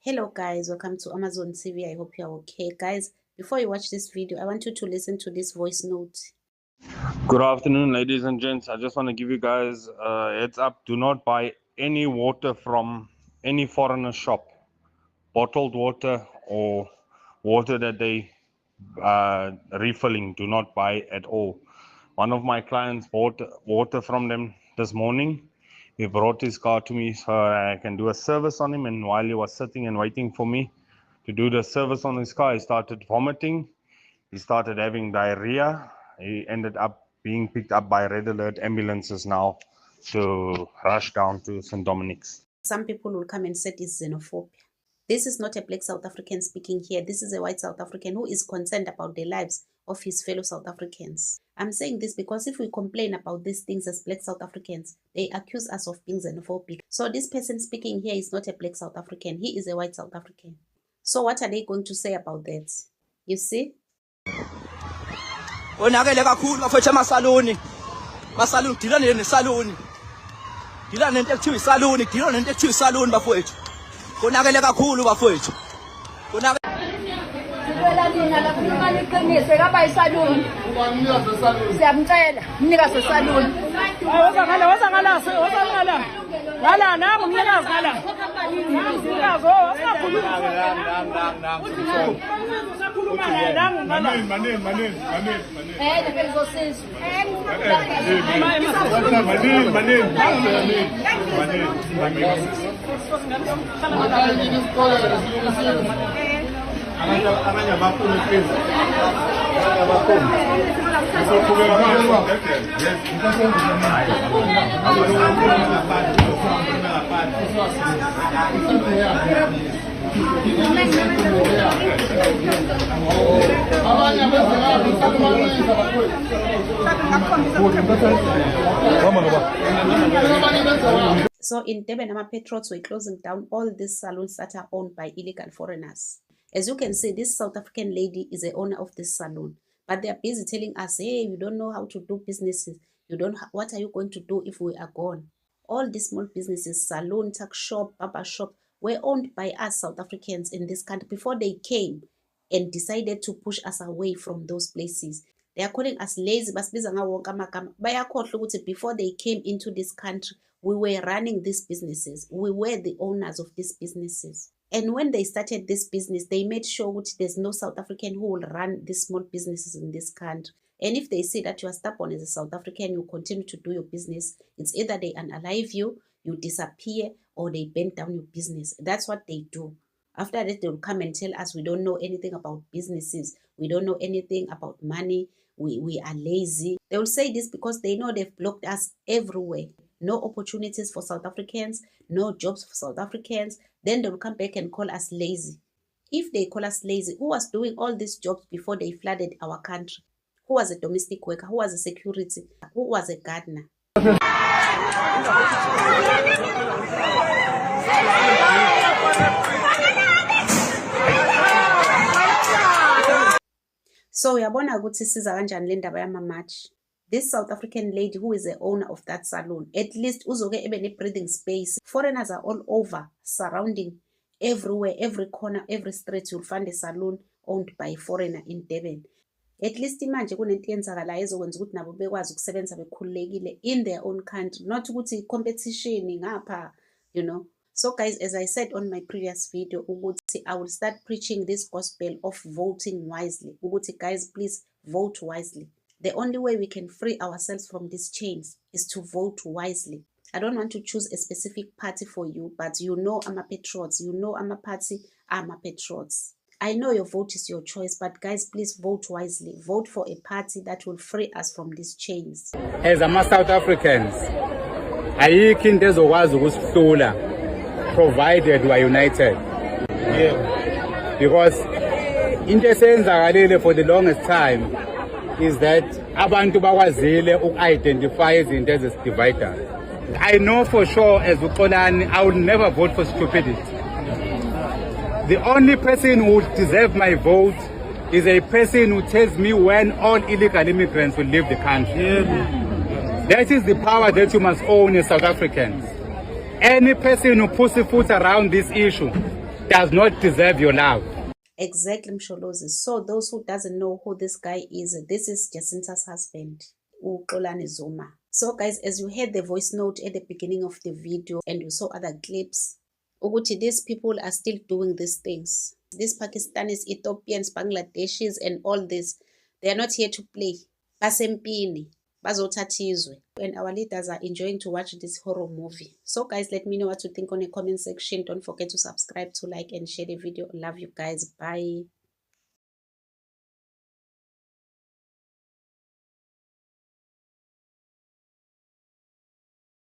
Hello guys, welcome to Amazon TV. I hope you are okay. Guys, before you watch this video, I want you to listen to this voice note. Good afternoon, ladies and gents. I just want to give you guys a heads up. Do not buy any water from any foreigner shop. Bottled water or water that they refilling, do not buy at all. One of my clients bought water from them this morning. He brought his car to me so I can do a service on him, and while he was sitting and waiting for me to do the service on his car, he started vomiting. He started having diarrhea. He ended up being picked up by red alert ambulances now to rush down to St. Dominic's. Some people will come and say it's xenophobia. This is not a black South African speaking here. This is a white South African who is concerned about the lives of his fellow South Africans. I'm saying this because if we complain about these things as black South Africans, they accuse us of being xenophobic. So this person speaking here is not a black South African. He is a white South African. So what are they going to say about that? You see? Onakele kakhulu bafethu emasaluni. Masaluni dila nesaluni. Dila nento ekuthiwa isaluni, dila nento ekuthiwa isaluni bafethu. Onakele kakhulu bafethu. Onakele Sibela nina la khuluma liqinise kaba isaluni. Ubani sesaluni? Siyamcela, mnika sesaluni. Woza ngala. Ngala nami umnikazi ngala. Umnikazi osakhuluma. Manini. So in Durban, Patriots were closing down all these salons that are owned by illegal foreigners. As you can see, this South African lady is the owner of this salon. But they are busy telling us, hey, you don't know how to do businesses. What are you going to do if we are gone? All these small businesses, salon, tuck shop, barber shop, were owned by us South Africans in this country before they came and decided to push us away from those places. They are calling us lazy. Before they came into this country, we were running these businesses. We were the owners of these businesses. And when they started this business, they made sure that there's no South African who will run these small businesses in this country. And if they see that you are stubborn as a South African, you continue to do your business, it's either they unalive you, you disappear, or they bend down your business. That's what they do. After that, they'll come and tell us we don't know anything about businesses. We don't know anything about money. We are lazy. They will say this because they know they've blocked us everywhere. No opportunities for South Africans, no jobs for South Africans. Then they will come back and call us lazy. If they call us lazy, who was doing all these jobs before they flooded our country? Who was a domestic worker? Who was a security? Who was a gardener? So uyabona ukuthi siza kanjani le ndaba yama-match. This South African lady who is the owner of that salon, at least uzoke ebe ne-breathing space. Foreigners are all over, surrounding everywhere, every corner, every street. You'll find a salon owned by a foreigner in Durban. At least manje kunento yenzakalayo ezokwenza ukuthi nabo bekwazi ukusebenza bekhululekile in their own country, not ukuthi competition ngapha, you know. So guys, as I said on my previous video, ukuthi I will start preaching this gospel of voting wisely. Ukuthi guys, please vote wisely. The only way we can free ourselves from these chains is to vote wisely. I don't want to choose a specific party for you, but you know I'm a patriots. You know I'm a party, I'm a patriots. I know your vote is your choice, but guys, please vote wisely. Vote for a party that will free us from these chains. As South Africans, ayikho into ezokwazi ukusihlula provided we are united. Yeah. Because into esenzakalile for the longest time is that abantu bakwazile uku-identify izinto ezidivide us. I know for sure as uXolani, I will never vote for stupidity. The only person who would deserve my vote is a person who tells me when all illegal immigrants will leave the country. Yeah. That is the power that you must own as South Africans. Any person who puts a foot around this issue does not deserve your love. Exactly, Msholozi. So those who doesn't know who this guy is, this is Jacinta's husband, uXolani Zuma. So guys, as you heard the voice note at the beginning of the video and you saw other clips, ukuthi these people are still doing these things. These Pakistanis, Ethiopians, Bangladeshis and all this, they are not here to play. Basempini, bazothathizwe. And our leaders are enjoying to watch this horror movie. So guys, let me know what you think on the comment section. Don't forget to subscribe, to like and share the video. Love you guys. Bye.